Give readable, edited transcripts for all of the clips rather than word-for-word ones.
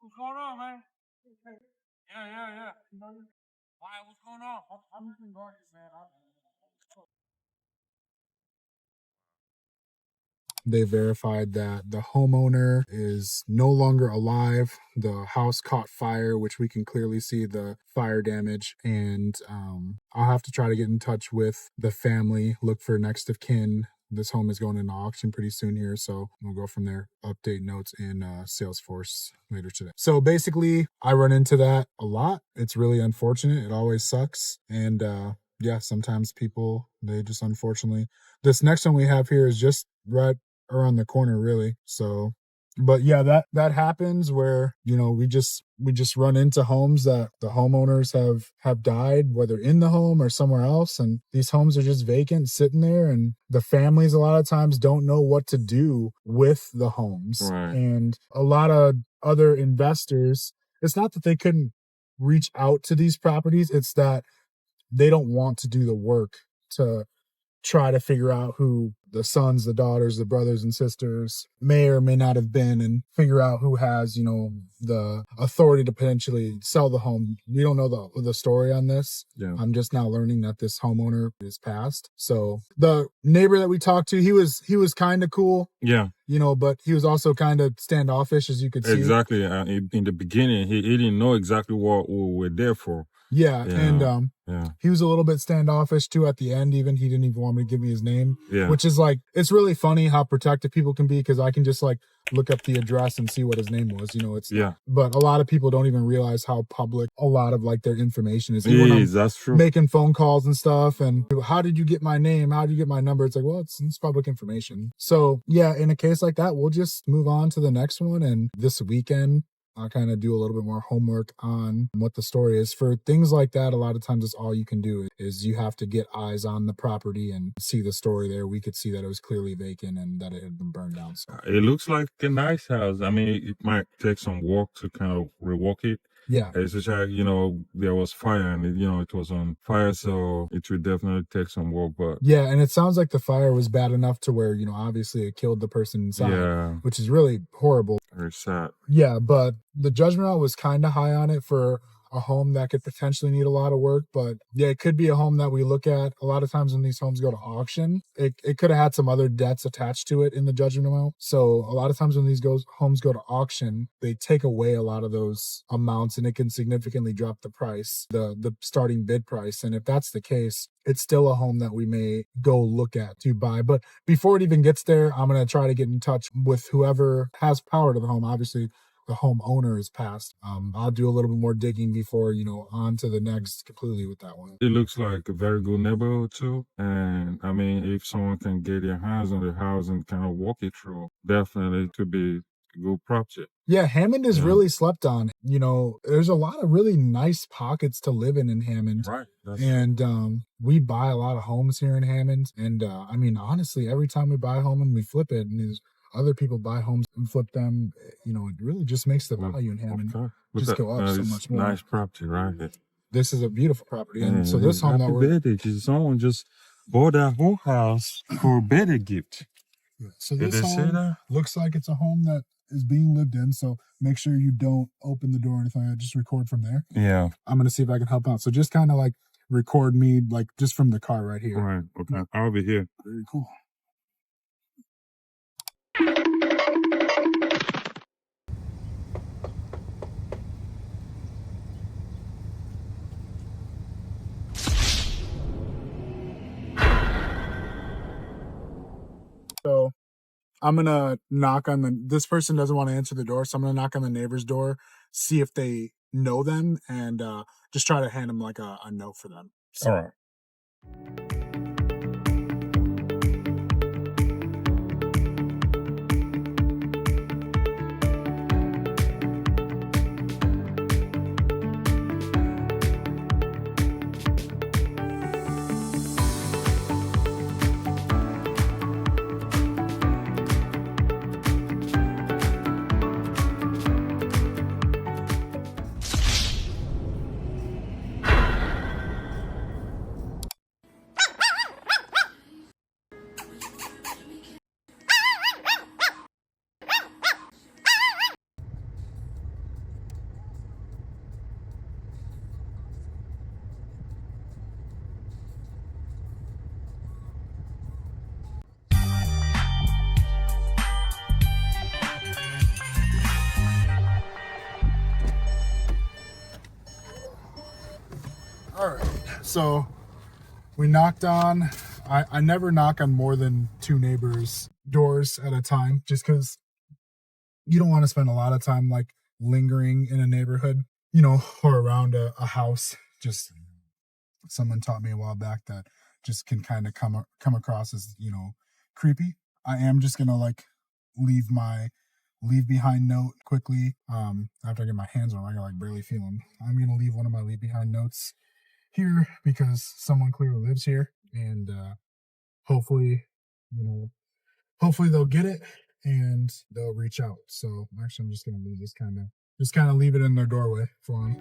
What's going on, man? Yeah. Why? What's going on? I'm just going, man. They verified that the homeowner is no longer alive. The house caught fire, which we can clearly see the fire damage. And I'll have to try to get in touch with the family, look for next of kin. This home is going into auction pretty soon here, so we'll go from there. Update notes in Salesforce later today. So basically, I run into that a lot. It's really unfortunate. It always sucks. And yeah, sometimes people, they just unfortunately. This next one we have here is just right around the corner, really. So, but yeah, that happens where, you know, we just run into homes that the homeowners have died, whether in the home or somewhere else, and these homes are just vacant, sitting there, and the families a lot of times don't know what to do with the homes. Right. And a lot of other investors, it's not that they couldn't reach out to these properties, it's that they don't want to do the work to try to figure out who the sons, the daughters, the brothers and sisters may or may not have been, and figure out who has, you know, the authority to potentially sell the home. We don't know the story on this. Yeah. I'm just now learning that this homeowner is passed. So the neighbor that we talked to, he was kind of cool. Yeah. You know, but he was also kind of standoffish, as you could see. Exactly. In the beginning, he didn't know exactly what we were there for. Yeah. And he was a little bit standoffish too at the end. Even he didn't even want me to give me his name. Yeah. Which is like, it's really funny how protective people can be, because I can just like look up the address and see what his name was. You know, it's but a lot of people don't even realize how public a lot of like their information is. That's true. Making phone calls and stuff, and how did you get my name? How did you get my number? It's like, well, it's public information. So yeah, in a case like that, we'll just move on to the next one. And this weekend, I'll kind of do a little bit more homework on what the story is. For things like that, a lot of times it's all you can do is you have to get eyes on the property and see the story there. We could see that it was clearly vacant and that it had been burned down. So it looks like a nice house. I mean, it might take some work to kind of rework it. Yeah. Especially, you know, there was fire and, it was on fire, so it would definitely take some work. But yeah, and it sounds like the fire was bad enough to where, obviously it killed the person inside, which is really horrible. Very sad. Yeah, but the judgment out was kind of high on it for a home that could potentially need a lot of work. But yeah, it could be a home that we look at a lot of times when these homes go to auction. It could have had some other debts attached to it in the judgment amount. So a lot of times when these homes go to auction, they take away a lot of those amounts, and it can significantly drop the price, the starting bid price. And if that's the case, it's still a home that we may go look at to buy. But before it even gets there, I'm going to try to get in touch with whoever has power to the home. Obviously, the homeowner is passed. I'll do a little bit more digging before, on to the next completely with that one. It looks like a very good neighborhood too. And I mean, if someone can get their hands on the house and kind of walk it through, definitely it could be a good project. Yeah, Hammond is really slept on. There's a lot of really nice pockets to live in Hammond. Right. And we buy a lot of homes here in Hammond. And I mean, honestly, every time we buy a home and we flip it, and there's other people buy homes and flip them, it really just makes the value in Hammond just go up so much more. Nice property, right? This is a beautiful property. And so this home that someone just bought that whole house for a birthday gift. Yeah. So this home looks like it's a home that is being lived in. So make sure you don't open the door or anything like that. Just record from there. Yeah. I'm going to see if I can help out. So just kind of like record me like just from the car right here. All right. Okay. I'll be here. Very cool. So I'm going to knock on this person doesn't want to answer the door. So I'm going to knock on the neighbor's door, see if they know them, and just try to hand them like a note for them. So, all right. All right, so we knocked on, I never knock on more than 2 neighbors' doors at a time, just because you don't want to spend a lot of time like lingering in a neighborhood, you know, or around a house. Just someone taught me a while back that just can kind of come across as, you know, creepy. I am just gonna like leave behind note quickly. After I get my hands on them, I can like barely feel them. I'm gonna leave one of my leave behind notes here because someone clearly lives here, and hopefully, you know, hopefully they'll get it and they'll reach out. So actually, I'm just gonna leave this kind of leave it in their doorway for them.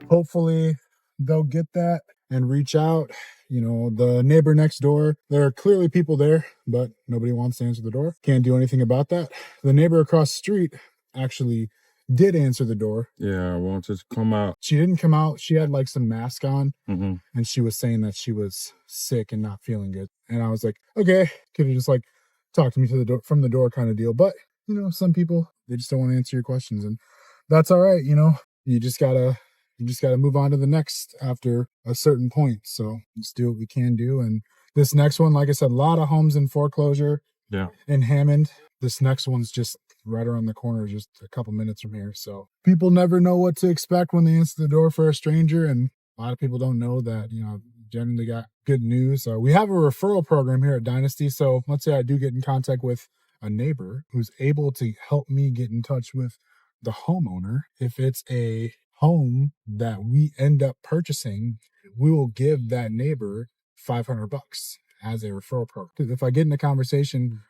Hopefully they'll get that and reach out. You know, the neighbor next door, there are clearly people there, but nobody wants to answer the door. Can't do anything about that. The neighbor across the street actually did answer the door. Yeah, I wanted to come out. She didn't come out. She had like some mask on, Mm-hmm. and she was saying that she was sick and not feeling good. And I was like, okay, could have just like talked to me to the door from the door kind of deal. But you know, some people, they just don't want to answer your questions, and that's all right. You know, you just gotta move on to the next after a certain point. So let's do what we can do. And this next one, like I said, a lot of homes in foreclosure. Yeah. In Hammond. This next one's just right around the corner, just a couple minutes from here. So people never know what to expect when they answer the door for a stranger. And a lot of people don't know that, you know, generally got good news. We have a referral program here at Dynasty. So let's say I do get in contact with a neighbor who's able to help me get in touch with the homeowner. If it's a home that we end up purchasing, we will give that neighbor $500 as a referral program. Because if I get in a conversation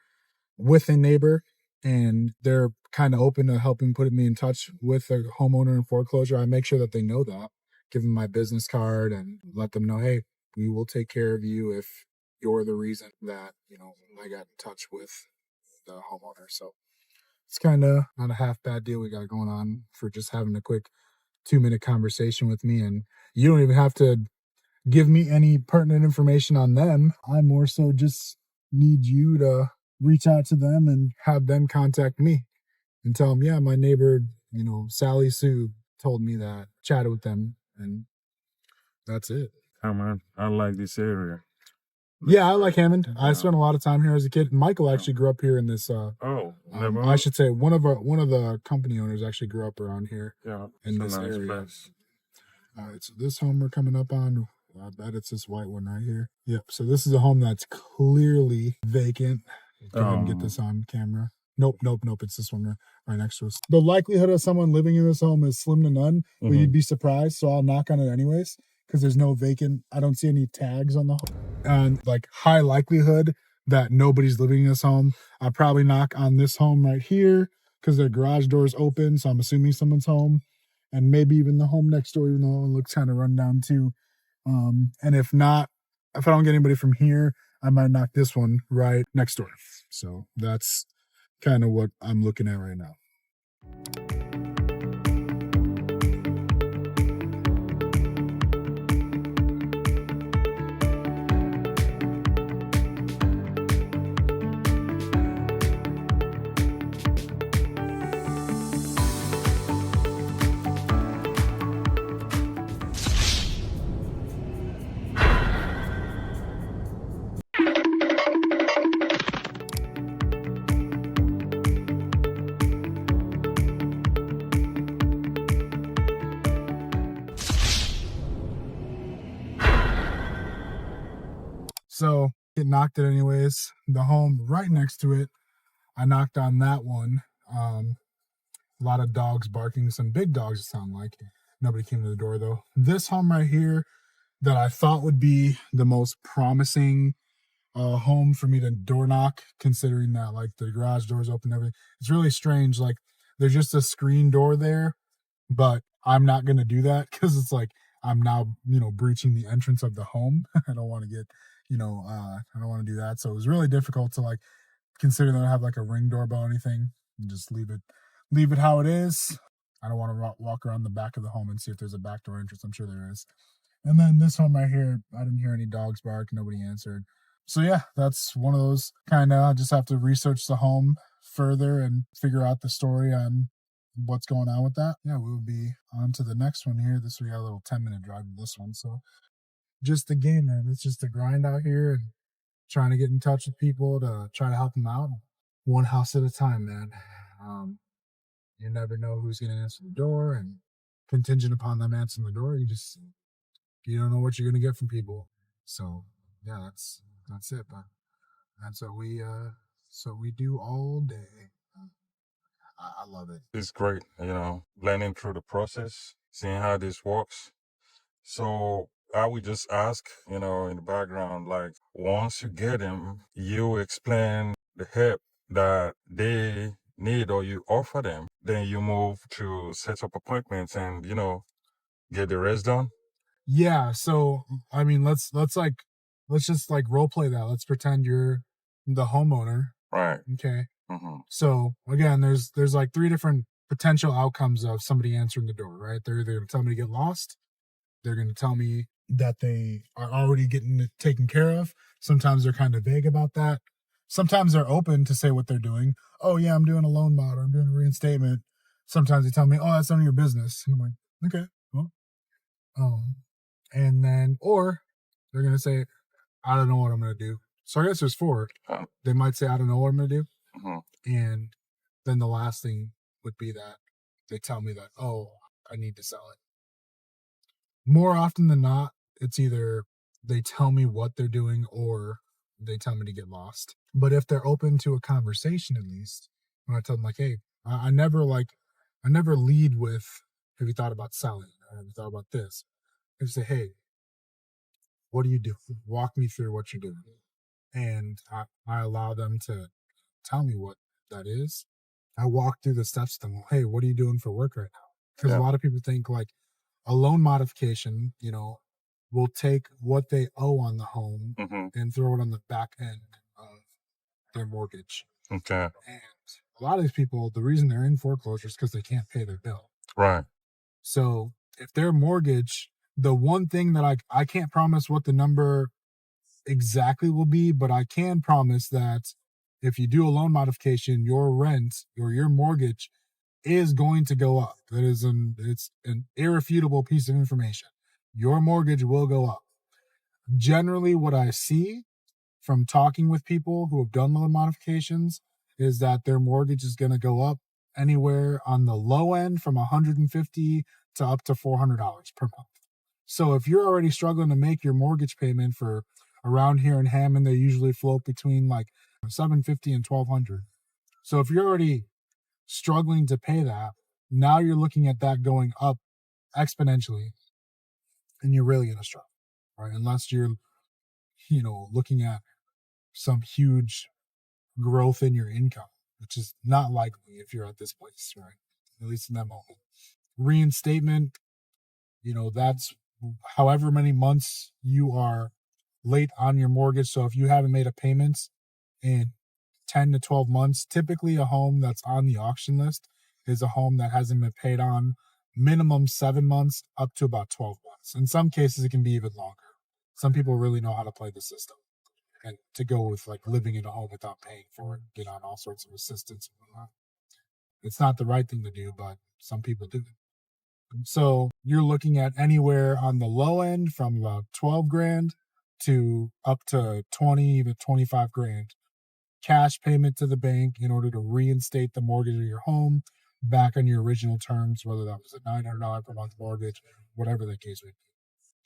with a neighbor and they're kind of open to helping put me in touch with a homeowner in foreclosure, I make sure that they know that, give them my business card and let them know, hey, we will take care of you if you're the reason that, you know, I got in touch with the homeowner. So it's kind of not a half bad deal we got going on for just having a quick 2-minute conversation with me. And you don't even have to give me any pertinent information on them. I more so just need you to reach out to them and have them contact me and tell them, yeah, my neighbor, you know, Sally Sue told me that, chatted with them, and that's it. Hammond, I like this area. Yeah, I like Hammond. I spent a lot of time here as a kid. Michael actually grew up here in this. I should say one of the company owners actually grew up around here. Yeah, in this nice area. Place. All right, so this home we're coming up on, I bet it's this white one right here. Yep. So this is a home that's clearly vacant. Go ahead and get this on camera. Nope. It's this one right next to us. The likelihood of someone living in this home is slim to none, but you'd be surprised. So I'll knock on it anyways because there's no vacant. I don't see any tags on the home. And like high likelihood that nobody's living in this home. I probably knock on this home right here because their garage door is open. So I'm assuming someone's home, and maybe even the home next door, even though it looks kind of run down too. And if not, if I don't get anybody from here, I might knock this one right next door. So that's kind of what I'm looking at right now. So it knocked it anyways. The home right next to it, I knocked on that one. A lot of dogs barking, some big dogs it sound like. Nobody came to the door though. This home right here that I thought would be the most promising home for me to door knock, considering that like the garage doors open and everything. It's really strange. Like there's just a screen door there, but I'm not going to do that because it's like I'm now, you know, breaching the entrance of the home. I don't want to get, you know, I don't want to do that. So it was really difficult to like consider that I have like a ring doorbell or anything and just leave it how it is. I don't want to walk around the back of the home and see if there's a backdoor entrance. I'm sure there is. And then this home right here, I didn't hear any dogs bark. Nobody answered. So yeah, that's one of those kind of, I just have to research the home, further and figure out the story on what's going on with that, yeah, we'll be on to the next one here. We got a little 10-minute drive to this one. So just the game, man. It's just a grind out here and trying to get in touch with people to try to help them out one house at a time, man. You never know who's going to answer the door, and contingent upon them answering the door, you don't know what you're going to get from people. So yeah, that's it. But that's what we do all day. I love it. It's great, learning through the process, seeing how this works. So I would just ask, in the background, like once you get them, you explain the help that they need or you offer them. Then you move to set up appointments and, get the rest done. Yeah. So I mean, let's just like role play that. Let's pretend you're the homeowner. Right. Okay. Mm-hmm. So again, there's like 3 different potential outcomes of somebody answering the door, right? They're going to tell me to get lost. They're going to tell me that they are already getting it taken care of. Sometimes they're kind of vague about that. Sometimes they're open to say what they're doing. Oh yeah, I'm doing a loan mod, or I'm doing a reinstatement. Sometimes they tell me, oh, that's none of your business. And I'm like, okay, well, and then, or they're going to say, I don't know what I'm going to do. So I guess there's 4. They might say, I don't know what I'm going to do. Mm-hmm. And then the last thing would be that they tell me that, oh, I need to sell it. More often than not, it's either they tell me what they're doing or they tell me to get lost. But if they're open to a conversation, at least, when I tell them like, hey, I never lead with, have you thought about selling? Have you thought about this? I say, hey, what do you do? Walk me through what you're doing. And I allow them to tell me what that is. I walk through the steps to them. Hey, what are you doing for work right now? Because a lot of people think like a loan modification, will take what they owe on the home and throw it on the back end of their mortgage. Okay. And a lot of these people, the reason they're in foreclosure is because they can't pay their bill. Right. So if their mortgage, the one thing that I can't promise what the number exactly will be, but I can promise that if you do a loan modification, your rent or your mortgage is going to go up. It's an irrefutable piece of information. Your mortgage will go up. Generally, what I see from talking with people who have done loan modifications is that their mortgage is going to go up anywhere on the low end from $150 to up to $400 per month. So if you're already struggling to make your mortgage payment for around here in Hammond, they usually float between like $750 and $1,200. So if you're already struggling to pay that, now you're looking at that going up exponentially, and you're really going to struggle, right? Unless you're, looking at some huge growth in your income, which is not likely if you're at this place, right? At least in that moment. Reinstatement, that's however many months you are late on your mortgage. So if you haven't made a payment in 10 to 12 months, typically a home that's on the auction list is a home that hasn't been paid on minimum 7 months up to about 12 months. In some cases, it can be even longer. Some people really know how to play the system and to go with like living in a home without paying for it, get on all sorts of assistance and whatnot. It's not the right thing to do, but some people do. So you're looking at anywhere on the low end from about 12 grand to up to 20 to 25 grand cash payment to the bank in order to reinstate the mortgage of your home back on your original terms, whether that was a $900 per month mortgage, whatever the case may be.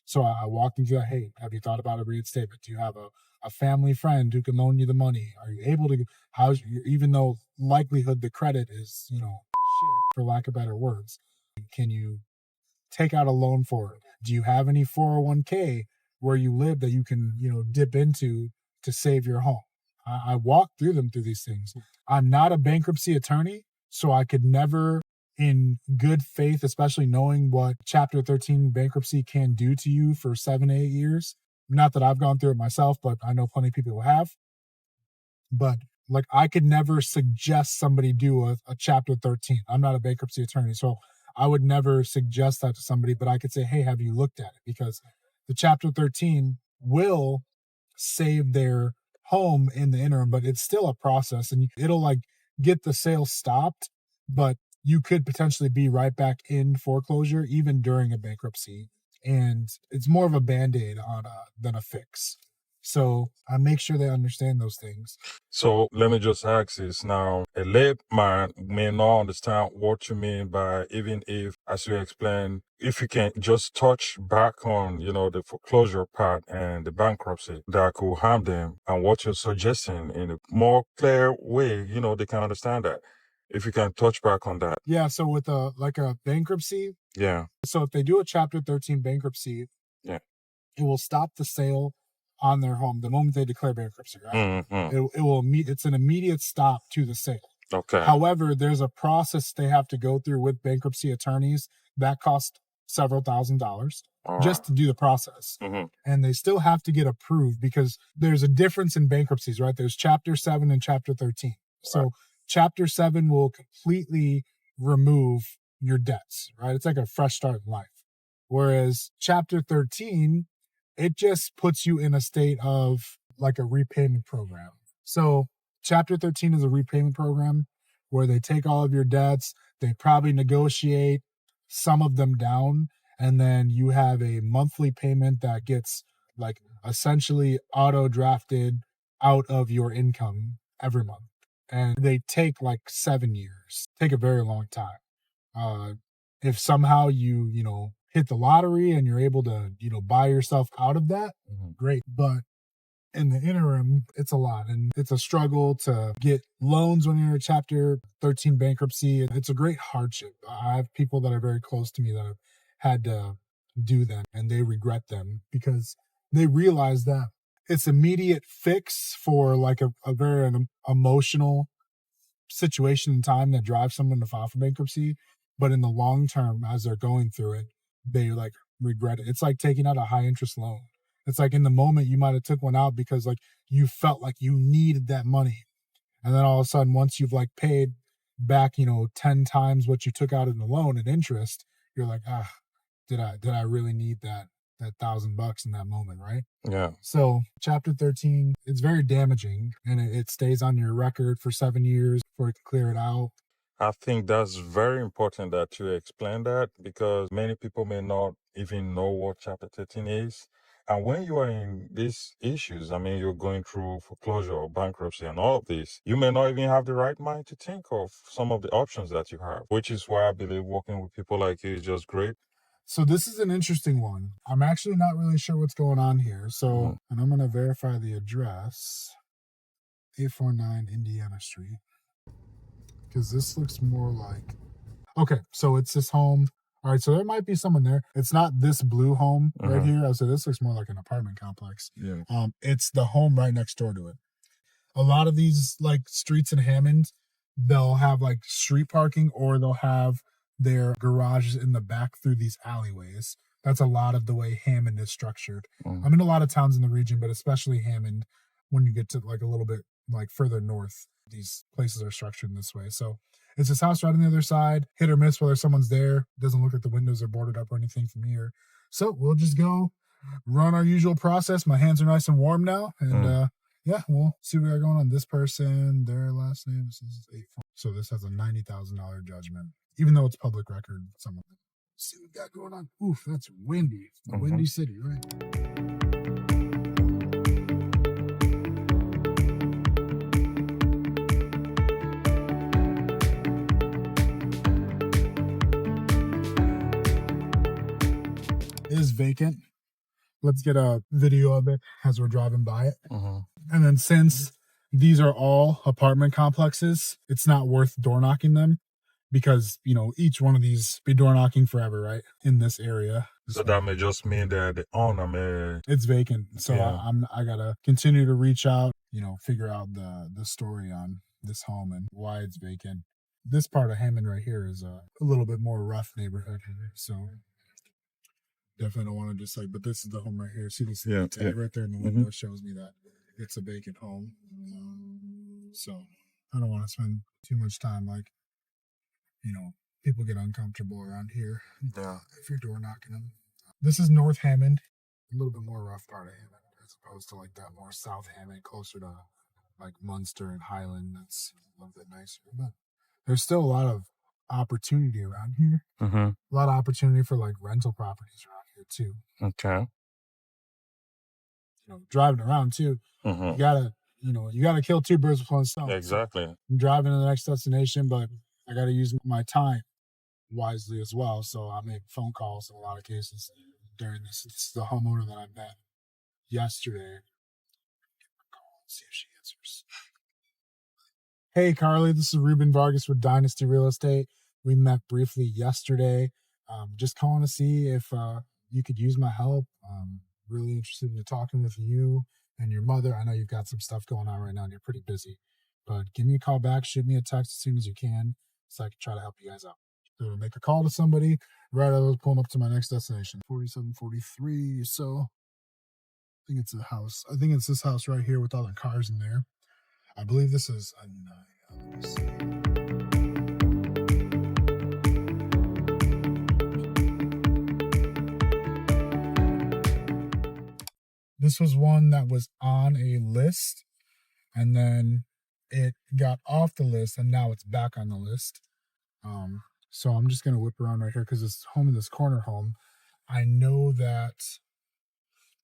So I walked into that, hey, have you thought about a reinstatement? Do you have a family friend who can loan you the money? Are you able to, even though likelihood the credit is, shit, for lack of better words, can you take out a loan for it? Do you have any 401k where you live that you can, dip into to save your home? I walk through these things. I'm not a bankruptcy attorney, so I could never, in good faith, especially knowing what Chapter 13 bankruptcy can do to you for 7 to 8 years. Not that I've gone through it myself, but I know plenty of people who have. But like, I could never suggest somebody do a Chapter 13. I'm not a bankruptcy attorney, so I would never suggest that to somebody, but I could say, hey, have you looked at it? Because the Chapter 13 will save their home in the interim, but it's still a process, and it'll like get the sale stopped, but you could potentially be right back in foreclosure even during a bankruptcy. And it's more of a band-aid than a fix. So I make sure they understand those things. So let me just ask this now. A layman may not understand what you mean by, even if, as you explained, if you can just touch back on, the foreclosure part and the bankruptcy that could harm them, and what you're suggesting in a more clear way, they can understand that. If you can touch back on that. Yeah, so with a bankruptcy, Yeah. so if they do a Chapter 13 bankruptcy, Yeah. it will stop the sale on their home the moment they declare bankruptcy, right? It's an immediate stop to the sale. Okay. However, there's a process they have to go through with bankruptcy attorneys that cost several $1,000s just to do the process. And they still have to get approved because there's a difference in bankruptcies, right? There's Chapter 7 and Chapter 13. So Chapter 7 will completely remove your debts, right? It's like a fresh start in life. Whereas Chapter 13, it just puts you in a state of like a repayment program. So Chapter 13 is a repayment program where they take all of your debts, they probably negotiate some of them down, and then you have a monthly payment that gets like essentially auto drafted out of your income every month. And they take like 7 years, take a very long time. If somehow you hit the lottery and you're able to buy yourself out of that, great. But in the interim, it's a lot, and it's a struggle to get loans when you're in a Chapter 13 bankruptcy. It's a great hardship. I have people that are very close to me that have had to do them, and they regret them because they realize that it's immediate fix for like a very emotional situation in time that drives someone to file for bankruptcy. But in the long term, as they're going through it, they like regret it. It's like taking out a high interest loan. It's like in the moment you might have took one out because like you felt like you needed that money. And then all of a sudden, once you've like paid back, 10 times what you took out in the loan and interest, you're like, did I really need that $1,000 in that moment, right? Yeah. So Chapter 13, it's very damaging, and it stays on your record for 7 years before you can clear it out. I think that's very important that you explain that, because many people may not even know what Chapter 13 is. And when you are in these issues, you're going through foreclosure or bankruptcy and all of this, you may not even have the right mind to think of some of the options that you have, which is why I believe working with people like you is just great. So this is an interesting one. I'm actually not really sure what's going on here. So, and I'm going to verify the address, 849 Indiana Street, because this looks more like, okay, so it's this home. All right, so there might be someone there. It's not this blue home right here. So this looks more like an apartment complex. Yeah. It's the home right next door to it. A lot of these like streets in Hammond, they'll have like street parking, or they'll have their garages in the back through these alleyways. That's a lot of the way Hammond is structured. I'm in a lot of towns in the region, but especially Hammond, when you get to like a little bit like further north, these places are structured in this way. So it's this house right on the other side, hit or miss whether someone's there. Doesn't look like the windows are boarded up or anything from here. So we'll just go run our usual process. My hands are nice and warm now, and yeah, we'll see what we got going on. This person, their last name, this is 8. So this has a $90,000 judgment, even though it's public record. Someone see what we got going on. Oof, that's windy. Windy city, right? It is vacant. Let's get a video of it as we're driving by it. And then since these are all apartment complexes, it's not worth door knocking them because, each one of these be door knocking forever, right? In this area. So that may just mean that the owner may... It's vacant. So yeah. I gotta continue to reach out, figure out the story on this home and why it's vacant. This part of Hammond right here is a little bit more rough neighborhood. So definitely don't want to just but this is the home right here. See this tag right there in the window shows me that it's a vacant home. So I don't want to spend too much time people get uncomfortable around here. Yeah. If you're door knocking them. This is North Hammond, a little bit more rough part of Hammond as opposed to like that more South Hammond, closer to like Munster and Highland. That's a little bit nicer, but there's still a lot of opportunity around here. Mm-hmm. A lot of opportunity for like rental properties around here too. Okay. Driving around too. Mm-hmm. You gotta kill two birds with one stone. Exactly. So I'm driving to the next destination, but I gotta use my time wisely as well. So I make phone calls in a lot of cases during this. It's the homeowner that I met yesterday. See if she answers. Hey, Carly, this is Ruben Vargas with Dynasty Real Estate. We met briefly yesterday. Just calling to see if you could use my help. Really interested in talking with you and your mother. I know you've got some stuff going on right now and you're pretty busy, but give me a call back, shoot me a text as soon as you can so I can try to help you guys out. So make a call to somebody right as I was pulling up to my next destination. 4743. So I think it's a house. I think it's this house right here with all the cars in there. I believe this is a 9. Let me see. This was one that was on a list, and then it got off the list, and now it's back on the list. So I'm just gonna whip around right here because it's home in this corner home. I know that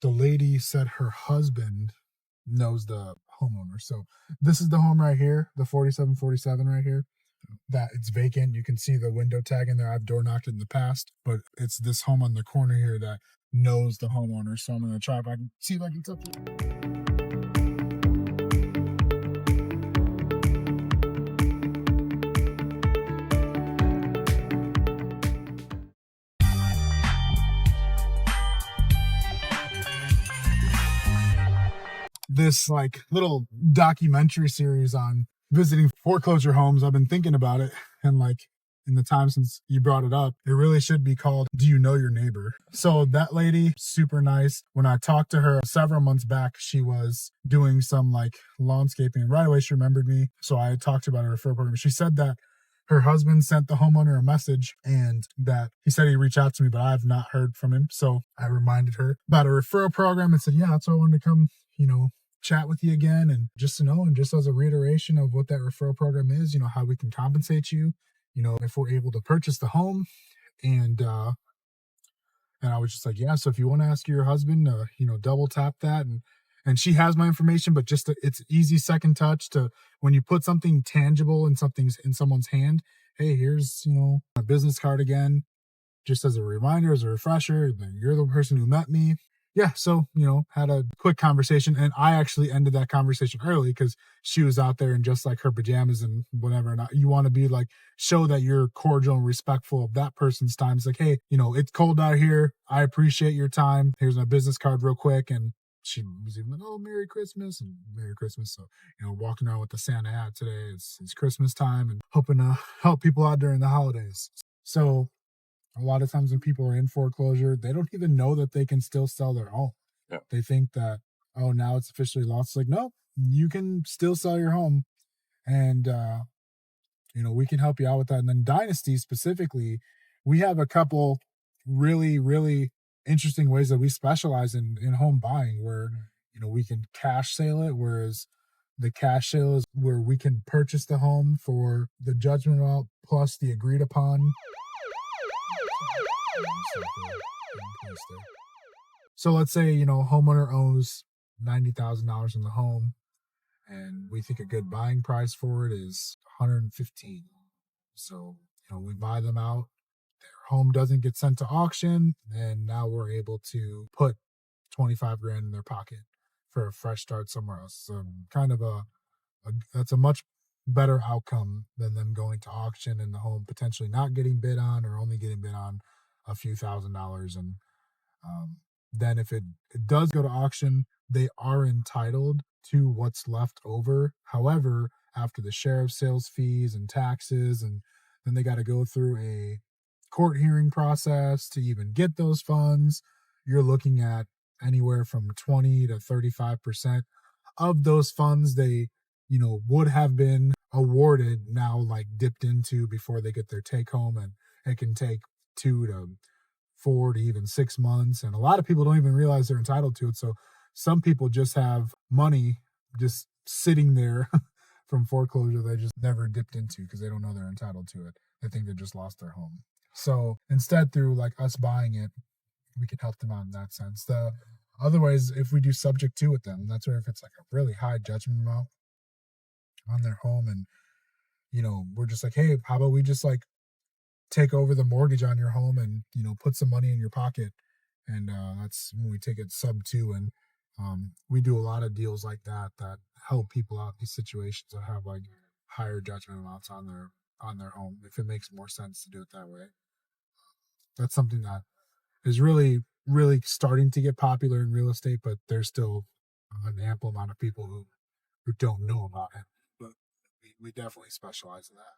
the lady said her husband knows the homeowner. So this is the home right here, the 4747 right here. That it's vacant. You can see the window tag in there. I've door knocked it in the past, but it's this home on the corner here that knows the homeowner. So I'm gonna try if I can see if I can touch it. This like little documentary series on visiting foreclosure homes. I've been thinking about it, and like in the time since you brought it up, it really should be called Do You Know Your Neighbor? So that lady, super nice. When I talked to her several months back, she was doing some like landscaping. Right away, she remembered me. So I talked about her referral program. She said that her husband sent the homeowner a message and that he said he'd reach out to me, but I have not heard from him. So I reminded her about a referral program and said, yeah, that's why I wanted to come, chat with you again. And just to know, and just as a reiteration of what that referral program is, how we can compensate you, if we're able to purchase the home. And I was just like, yeah, so if you want to ask your husband, double tap that. And she has my information, but it's easy second touch to when you put something tangible in someone's hand. Hey, here's, my business card again, just as a reminder, as a refresher, that you're the person who met me. Yeah, so, had a quick conversation, and I actually ended that conversation early because she was out there in just like her pajamas and whatever. And you want to be like, show that you're cordial and respectful of that person's time. It's like, hey, it's cold out here. I appreciate your time. Here's my business card real quick. And she was even like, oh, Merry Christmas and Merry Christmas. So, walking around with the Santa hat today. It's Christmas time and hoping to help people out during the holidays. So a lot of times when people are in foreclosure, they don't even know that they can still sell their home. Yeah. They think that, oh, now it's officially lost. It's like, no, you can still sell your home. And, we can help you out with that. And then Dynasty specifically, we have a couple really, really interesting ways that we specialize in home buying where, we can cash sale it, whereas the cash sale is where we can purchase the home for the judgment amount plus the agreed upon. So let's say, homeowner owes $90,000 in the home and we think a good buying price for it is $115,000. So, we buy them out, their home doesn't get sent to auction, and now we're able to put $25,000 in their pocket for a fresh start somewhere else. So kind of that's a much better outcome than them going to auction and the home potentially not getting bid on or only getting bid on a few $1,000s. And then if it does go to auction, they are entitled to what's left over. However, after the share of sales fees and taxes, and then they got to go through a court hearing process to even get those funds, you're looking at anywhere from 20 to 35% of those funds they would have been awarded now like dipped into before they get their take home. And it can take 2 to 4 to even 6 months. And a lot of people don't even realize they're entitled to it. So some people just have money just sitting there from foreclosure they just never dipped into because they don't know they're entitled to it. They think they just lost their home. So instead, through like us buying it, we can help them out in that sense. The otherwise, if we do subject to with them, that's where if it's like a really high judgment amount on their home, and we're just like, hey, how about we just like take over the mortgage on your home and put some money in your pocket, and that's when we take it sub two, and we do a lot of deals like that help people out in these situations that have like higher judgment amounts on their home, if it makes more sense to do it that way. That's something that is really starting to get popular in real estate, but there's still an ample amount of people who don't know about it. But we definitely specialize in that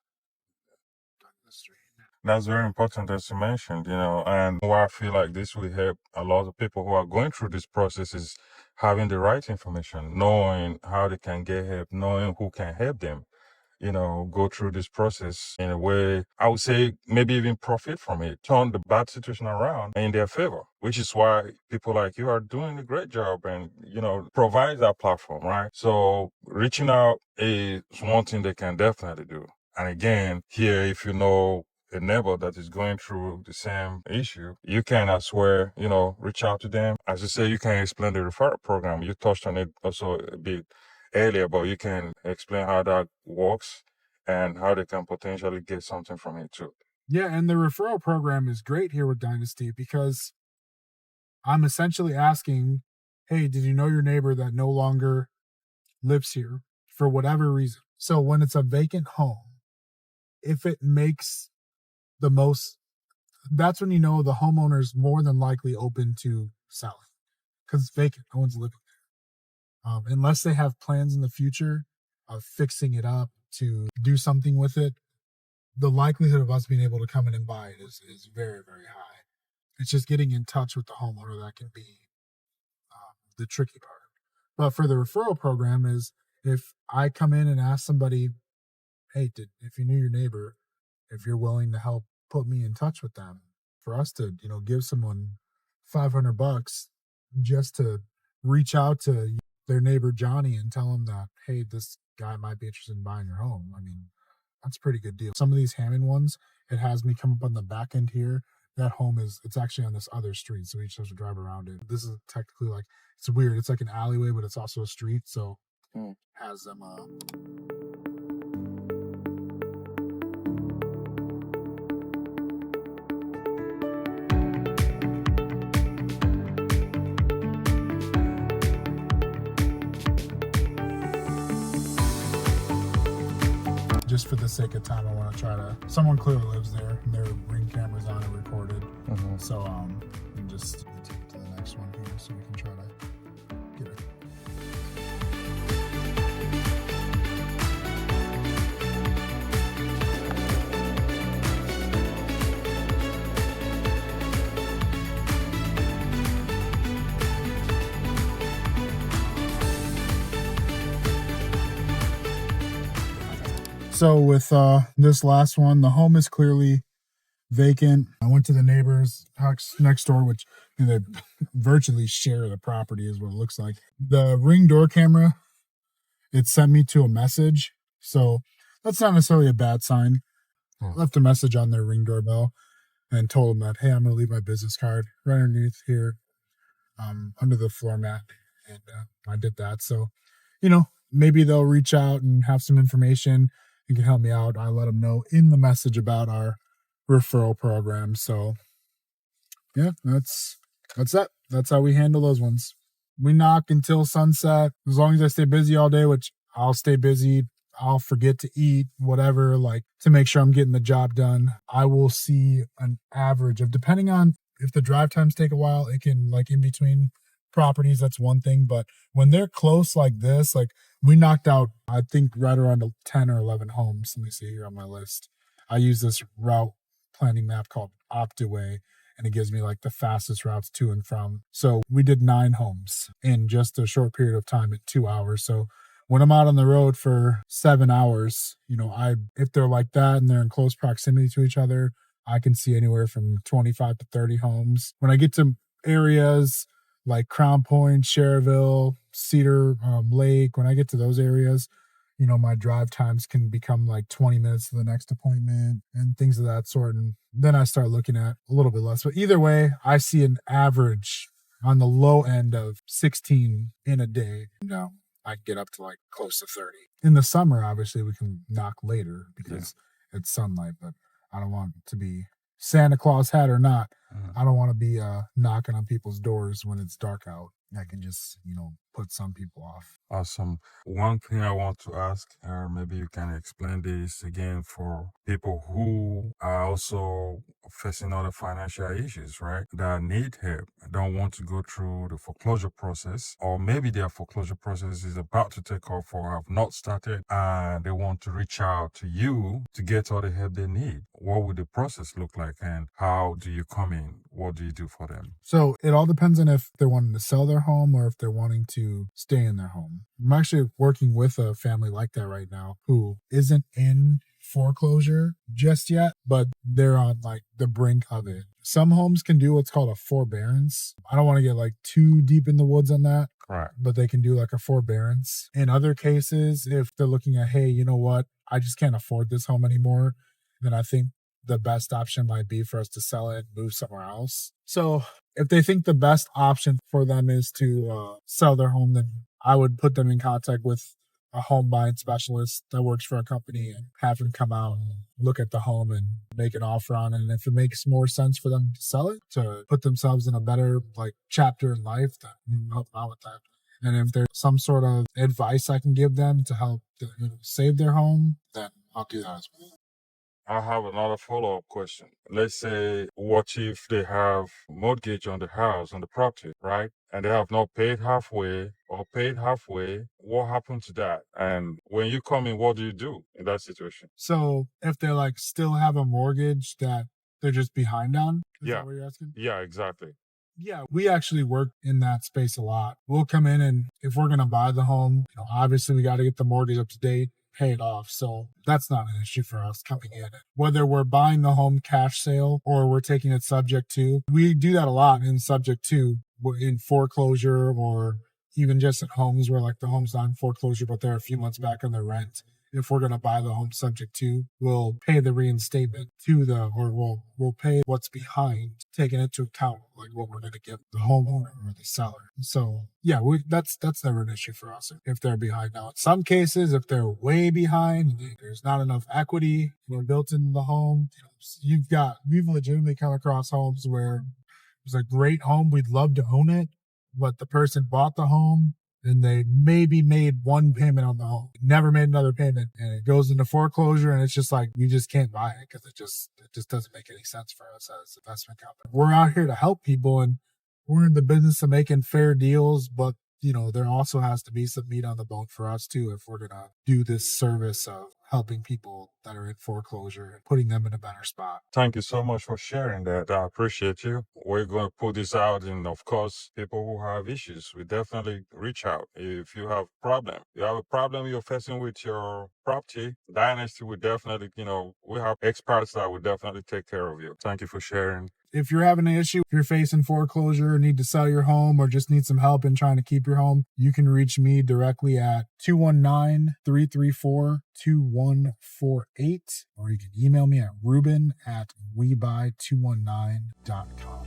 industry. That's very important, as you mentioned, and why I feel like this will help a lot of people who are going through this process is having the right information, knowing how they can get help, knowing who can help them, go through this process in a way, I would say maybe even profit from it, turn the bad situation around in their favor, which is why people like you are doing a great job and, provide that platform, right? So reaching out is one thing they can definitely do. And again, here, if you know a neighbor that is going through the same issue, you can as well, reach out to them. As you say, you can explain the referral program. You touched on it also a bit earlier, but you can explain how that works and how they can potentially get something from it too. Yeah, and the referral program is great here with Dynasty because I'm essentially asking, hey, did you know your neighbor that no longer lives here for whatever reason? So when it's a vacant home, if it makes the most, that's when the homeowner is more than likely open to selling because it's vacant. No one's living there. Unless they have plans in the future of fixing it up to do something with it, the likelihood of us being able to come in and buy it is very, very high. It's just getting in touch with the homeowner that can be the tricky part. But for the referral program is if I come in and ask somebody, hey, if you knew your neighbor, if you're willing to help put me in touch with them, for us to give someone $500 just to reach out to their neighbor Johnny and tell him that, hey, this guy might be interested in buying your home. I mean, that's a pretty good deal. Some of these Hammond ones, it has me come up on the back end here. That home it's actually on this other street, so we just have to drive around it. This is technically like, it's weird. It's like an alleyway, but it's also a street, so has them just for the sake of time, I want to try to. Someone clearly lives there, and their ring camera's on and recorded. So and just take it to the next one here, so we can try to get it. So with this last one, the home is clearly vacant. I went to the neighbor's house next door, which they virtually share the property is what it looks like. The Ring door camera, it sent me to a message. So that's not necessarily a bad sign. I left a message on their Ring doorbell and told them that, hey, I'm going to leave my business card right underneath here under the floor mat. And I did that. So, maybe they'll reach out and have some information and can help me out. I let them know in the message about our referral program. So yeah, that's that. That's how we handle those ones. We knock until sunset. As long as I stay busy all day, which I'll stay busy. I'll forget to eat, whatever, like to make sure I'm getting the job done. I will see an average of, depending on if the drive times take a while, it can like in between properties, that's one thing. But when they're close like this, like we knocked out, I think right around 10 or 11 homes. Let me see here on my list. I use this route planning map called Optiway, and it gives me like the fastest routes to and from. So we did 9 homes in just a short period of time at 2 hours. So when I'm out on the road for 7 hours, if they're like that and they're in close proximity to each other, I can see anywhere from 25 to 30 homes. When I get to areas like Crown Point, Cherville, Cedar Lake, when I get to those areas, my drive times can become like 20 minutes to the next appointment and things of that sort. And then I start looking at a little bit less. But either way, I see an average on the low end of 16 in a day. I get up to like close to 30. In the summer, obviously, we can knock later because it's sunlight, but I don't want it to be Santa Claus hat or not. I don't want to be knocking on people's doors when it's dark out. I can just, put some people off. Awesome. One thing I want to ask, or maybe you can explain this again for people who are also facing other financial issues, right? That need help, don't want to go through the foreclosure process, or maybe their foreclosure process is about to take off or have not started, and they want to reach out to you to get all the help they need. What would the process look like, and how do you come in? What do you do for them? So it all depends on if they're wanting to sell their home or if they're wanting to stay in their home. I'm actually working with a family like that right now who isn't in foreclosure just yet, but they're on like the brink of it. Some homes can do what's called a forbearance. I don't want to get like too deep in the woods on that. Right. But they can do like a forbearance. In other cases, if they're looking at, hey, you know what, I just can't afford this home anymore, then I think the best option might be for us to sell it and move somewhere else. So if they think the best option for them is to sell their home, then I would put them in contact with a home buying specialist that works for a company and have them come out and look at the home and make an offer on it. And if it makes more sense for them to sell it, to put themselves in a better like chapter in life, then we can help them out with that. And if there's some sort of advice I can give them to help save their home, then I'll do that as well. I have another follow-up question. Let's say, what if they have mortgage on the house, on the property, right? And they have not paid halfway or paid halfway. What happened to that? And when you come in, what do you do in that situation? So if they like still have a mortgage that they're just behind on, is Yeah. that what you're asking? Yeah, exactly. Yeah, we actually work in that space a lot. We'll come in and if we're going to buy the home, obviously we got to get the mortgage up to date, pay it off. So that's not an issue for us coming in. Whether we're buying the home cash sale or we're taking it subject to, we do that a lot in subject to, in foreclosure or even just at homes where like the home's not in foreclosure, but they're a few months back on their rent. If we're going to buy the home subject to, we'll pay the reinstatement we'll pay what's behind, taking into account like what we're going to give the homeowner or the seller. So yeah, that's never an issue for us if they're behind. Now, in some cases, if they're way behind, there's not enough equity built into the home. We've legitimately come across homes where it was a great home, we'd love to own it, but the person bought the home and they maybe made one payment on the home, never made another payment, and it goes into foreclosure, and it's just like, you just can't buy it because it just doesn't make any sense for us as an investment company. We're out here to help people, and we're in the business of making fair deals, but there also has to be some meat on the bone for us too if we're gonna do this service of helping people that are in foreclosure and putting them in a better spot. Thank you so much for sharing that. I appreciate you. We're going to put this out, and of course, people who have issues, we definitely reach out. If you have a problem you're facing with your property, Dynasty would definitely, we have experts that would definitely take care of you. Thank you for sharing. If you're having an issue, if you're facing foreclosure, need to sell your home, or just need some help in trying to keep your home, you can reach me directly at 219-334-2148, or you can email me at ruben@webuy219.com.